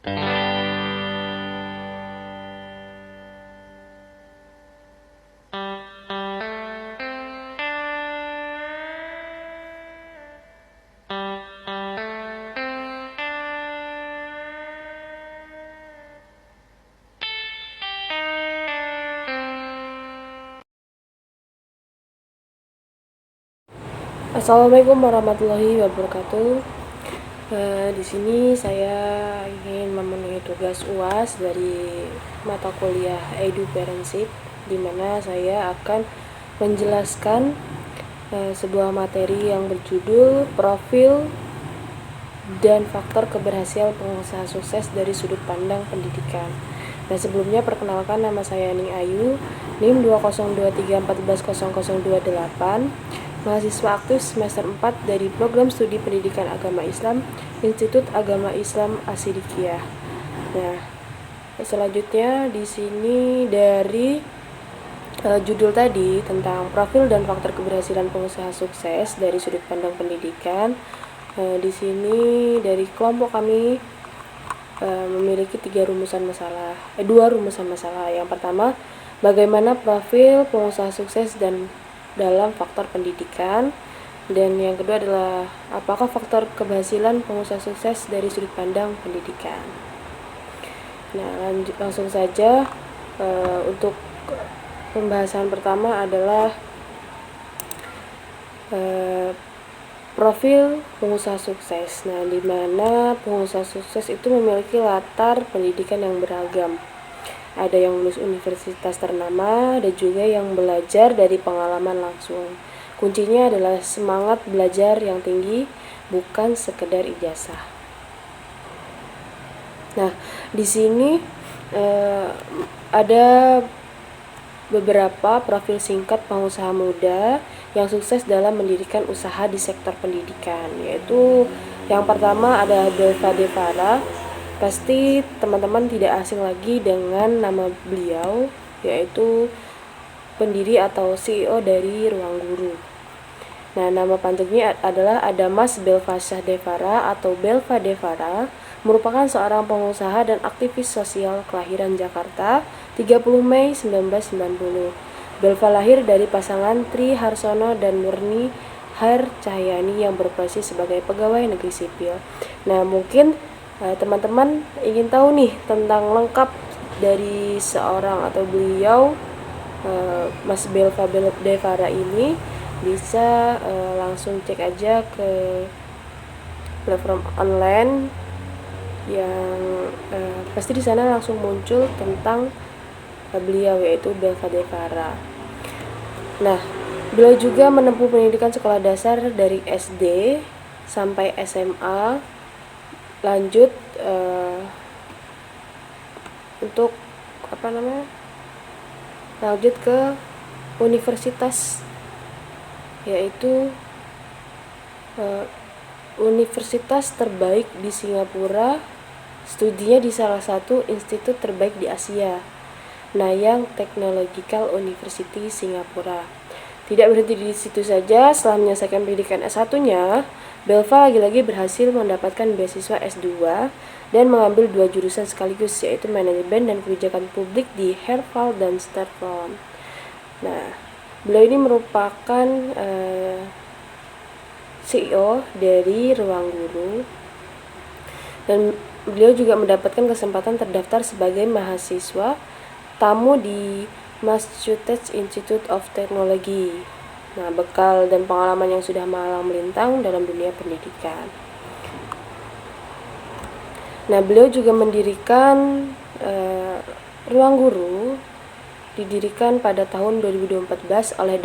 Assalamualaikum warahmatullahi wabarakatuh. Di sini saya ingin memenuhi tugas UAS dari mata kuliah Edu Parentsip, di mana saya akan menjelaskan sebuah materi yang berjudul Profil dan Faktor Keberhasilan Pengusaha Sukses dari Sudut Pandang Pendidikan. Nah, sebelumnya perkenalkan, nama saya Ning Ayu, NIM 20231410028, mahasiswa aktif semester 4 dari Program Studi Pendidikan Agama Islam, Institut Agama Islam Asidikiyah. Nah, selanjutnya di sini dari judul tadi tentang profil dan faktor keberhasilan pengusaha sukses dari sudut pandang pendidikan. Di sini dari kelompok kami memiliki dua rumusan masalah. Yang pertama, bagaimana profil pengusaha sukses dan dalam faktor pendidikan, dan yang kedua adalah apakah faktor keberhasilan pengusaha sukses dari sudut pandang pendidikan. Nah, langsung saja untuk pembahasan pertama adalah profil pengusaha sukses. Nah, di mana pengusaha sukses itu memiliki latar pendidikan yang beragam. Ada yang lulus universitas ternama, ada juga yang belajar dari pengalaman langsung. Kuncinya adalah semangat belajar yang tinggi, bukan sekedar ijazah. Nah, di sini ada beberapa profil singkat pengusaha muda yang sukses dalam mendirikan usaha di sektor pendidikan, yaitu yang pertama ada Belva Devara. Pasti teman-teman tidak asing lagi dengan nama beliau, yaitu pendiri atau CEO dari Ruang Guru. Nah, nama panjangnya adalah Adamas Belvasyah Devara atau Belva Devara, merupakan seorang pengusaha dan aktivis sosial kelahiran Jakarta 30 Mei 1990. Belva lahir dari pasangan Tri Harsono dan Murni Hair Cahyani yang berprofesi sebagai pegawai negeri sipil. Nah, mungkin teman-teman ingin tahu nih tentang lengkap dari seorang atau beliau Mas Belva Devara ini, bisa langsung cek aja ke platform online yang pasti di sana langsung muncul tentang beliau, yaitu Belva Devara. Nah, beliau juga menempuh pendidikan sekolah dasar dari SD sampai SMA, lanjut lanjut ke universitas, yaitu universitas terbaik di Singapura. Studinya di salah satu institut terbaik di Asia, Nanyang Technological University Singapura. Tidak berhenti di situ saja, setelah menyelesaikan pendidikan S1-nya, Belva lagi-lagi berhasil mendapatkan beasiswa S2 dan mengambil 2 jurusan sekaligus, yaitu manajemen dan kebijakan publik di Herval dan Stanford. Nah, beliau ini merupakan CEO dari Ruang Guru, dan beliau juga mendapatkan kesempatan terdaftar sebagai mahasiswa tamu di Massachusetts Institute of Technology. Nah, bekal dan pengalaman yang sudah malang melintang dalam dunia pendidikan. Nah, beliau juga mendirikan Ruang Guru, didirikan pada tahun 2014 oleh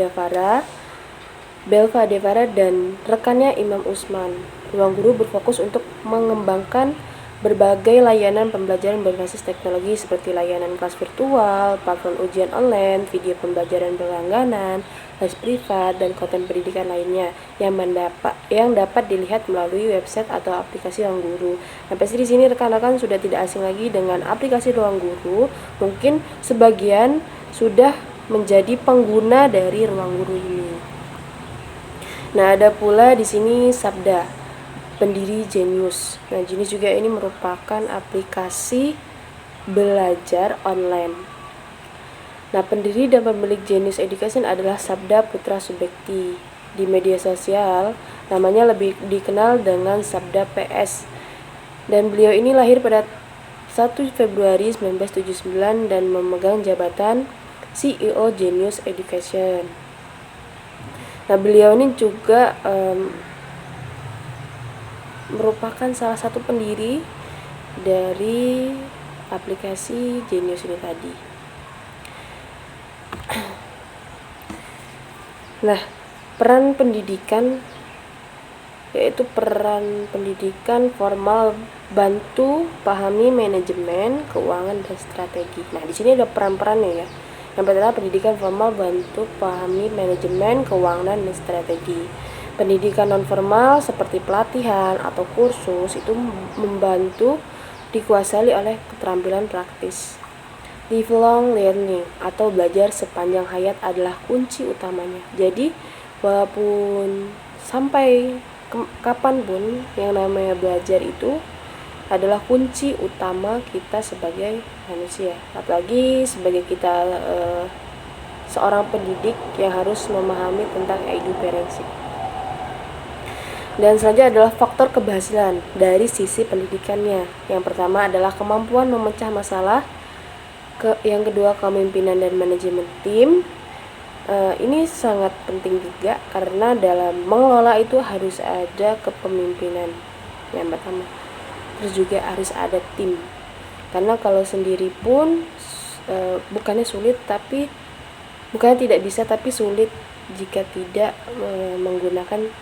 Belva Devara dan rekannya Imam Usman. Ruang Guru berfokus untuk mengembangkan berbagai layanan pembelajaran berbasis teknologi seperti layanan kelas virtual, platform ujian online, video pembelajaran berlangganan, les privat, dan konten pendidikan lainnya yang dapat dilihat melalui website atau aplikasi Ruang Guru. Nah, pasti di sini rekan-rekan sudah tidak asing lagi dengan aplikasi Ruang Guru. Mungkin sebagian sudah menjadi pengguna dari Ruang Guru ini. Nah, ada pula di sini Sabda. pendiri Genius. Nah, Genius juga ini merupakan aplikasi belajar online. Nah, pendiri dan pemilik Genius Education adalah Sabda Putra Subekti. Di media sosial, namanya lebih dikenal dengan Sabda PS. Dan beliau ini lahir pada 1 Februari 1979 dan memegang jabatan CEO Genius Education. Nah, beliau ini juga merupakan salah satu pendiri dari aplikasi Genius ini tadi. Nah, peran pendidikan yaitu peran pendidikan formal bantu pahami manajemen, keuangan, dan strategi. Nah, di sini ada peran-perannya ya. Yang pertama, pendidikan formal bantu pahami manajemen, keuangan, dan strategi. Pendidikan non-formal seperti pelatihan atau kursus itu membantu dikuasai oleh keterampilan praktis. Lifelong learning atau belajar sepanjang hayat adalah kunci utamanya. Jadi, walaupun sampai kapanpun yang namanya belajar itu adalah kunci utama kita sebagai manusia. Apalagi sebagai kita seorang pendidik yang harus memahami tentang eduparency. Dan selanjutnya adalah faktor keberhasilan dari sisi pendidikannya. Yang pertama adalah kemampuan memecah masalah, yang kedua kepemimpinan dan manajemen tim. Ini sangat penting juga karena dalam mengelola itu harus ada kepemimpinan yang pertama. Terus juga harus ada tim. Karena kalau sendiri pun bukannya tidak bisa tapi sulit jika tidak menggunakan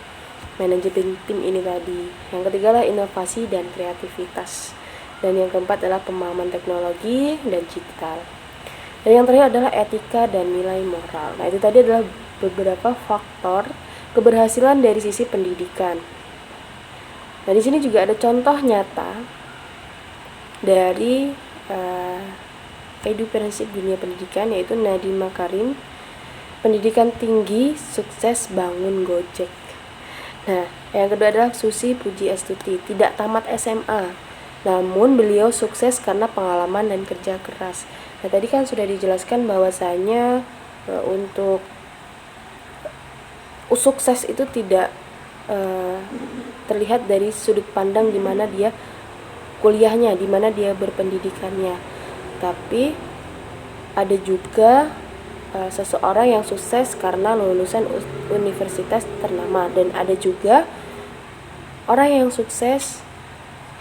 manajemen tim ini tadi. Yang ketiga adalah inovasi dan kreativitas. Dan yang keempat adalah pemahaman teknologi dan digital. Dan yang terakhir adalah etika dan nilai moral. Nah, itu tadi adalah beberapa faktor keberhasilan dari sisi pendidikan. Nah, di sini juga ada contoh nyata dari eduparency dunia pendidikan, yaitu Nadiem Makarim, pendidikan tinggi sukses bangun Gojek. Nah, yang kedua adalah Susi Pujiastuti, tidak tamat SMA, namun beliau sukses karena pengalaman dan kerja keras. Nah, tadi kan sudah dijelaskan bahwasanya untuk sukses itu tidak terlihat dari sudut pandang di mana dia kuliahnya, di mana dia berpendidikannya. Tapi ada juga seseorang yang sukses karena lulusan universitas ternama, dan ada juga orang yang sukses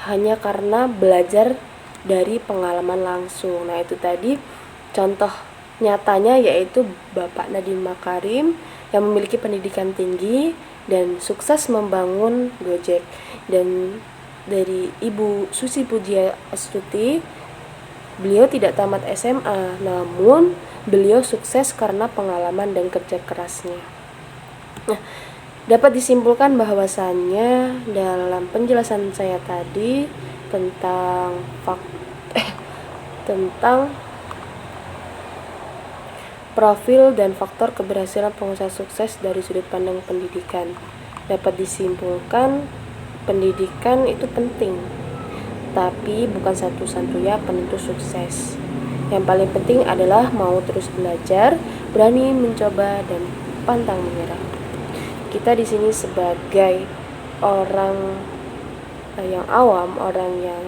hanya karena belajar dari pengalaman langsung. Nah, itu tadi contoh nyatanya yaitu Bapak Nadiem Makarim yang memiliki pendidikan tinggi dan sukses membangun Gojek. Dan dari Ibu Susi Pujiastuti, beliau tidak tamat SMA, namun beliau sukses karena pengalaman dan kerja kerasnya. Nah, dapat disimpulkan bahwasannya dalam penjelasan saya tadi tentang profil dan faktor keberhasilan pengusaha sukses dari sudut pandang pendidikan, dapat disimpulkan pendidikan itu penting, tapi bukan satu-satunya penentu sukses. Yang paling penting adalah mau terus belajar, berani mencoba, dan pantang menyerah. Kita di sini sebagai orang yang awam, orang yang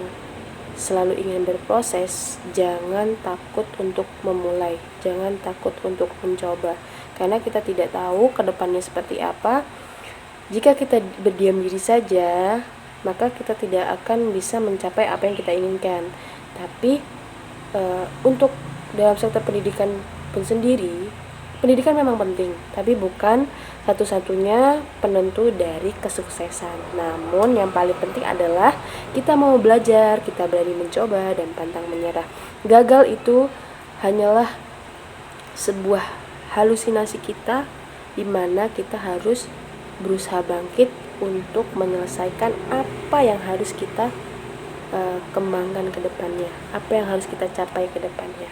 selalu ingin berproses, jangan takut untuk memulai, jangan takut untuk mencoba, karena kita tidak tahu ke depannya seperti apa. Jika kita berdiam diri saja, maka kita tidak akan bisa mencapai apa yang kita inginkan. Tapi untuk dalam sektor pendidikan pun sendiri, pendidikan memang penting, tapi bukan satu-satunya penentu dari kesuksesan. Namun yang paling penting adalah kita mau belajar, kita berani mencoba, dan pantang menyerah. Gagal itu hanyalah sebuah halusinasi kita, di mana kita harus berusaha bangkit untuk menyelesaikan apa yang harus kita kembangkan ke depannya, apa yang harus kita capai ke depannya.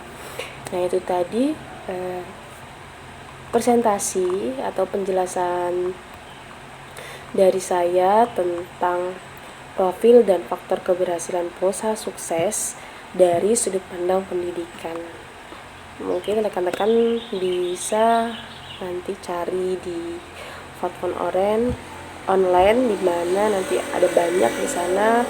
Nah, itu tadi presentasi atau penjelasan dari saya tentang profil dan faktor keberhasilan pengusaha sukses dari sudut pandang pendidikan. Mungkin rekan-rekan bisa nanti cari di Vodafone online, di mana nanti ada banyak di sana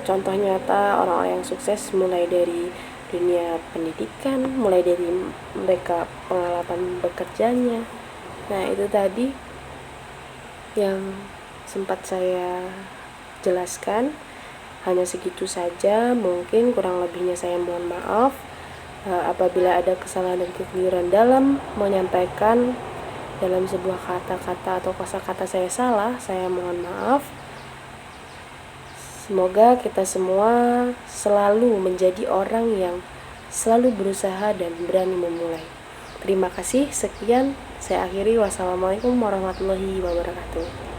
contoh nyata orang-orang yang sukses, mulai dari dunia pendidikan, mulai dari mereka pengalaman bekerjanya. Nah, itu tadi yang sempat saya jelaskan. Hanya segitu saja, mungkin kurang lebihnya saya mohon maaf. Apabila ada kesalahan dan kekeliruan dalam menyampaikan dalam sebuah kata-kata atau kosakata saya salah, saya mohon maaf. Semoga kita semua selalu menjadi orang yang selalu berusaha dan berani memulai. Terima kasih, sekian saya akhiri. Wassalamualaikum warahmatullahi wabarakatuh.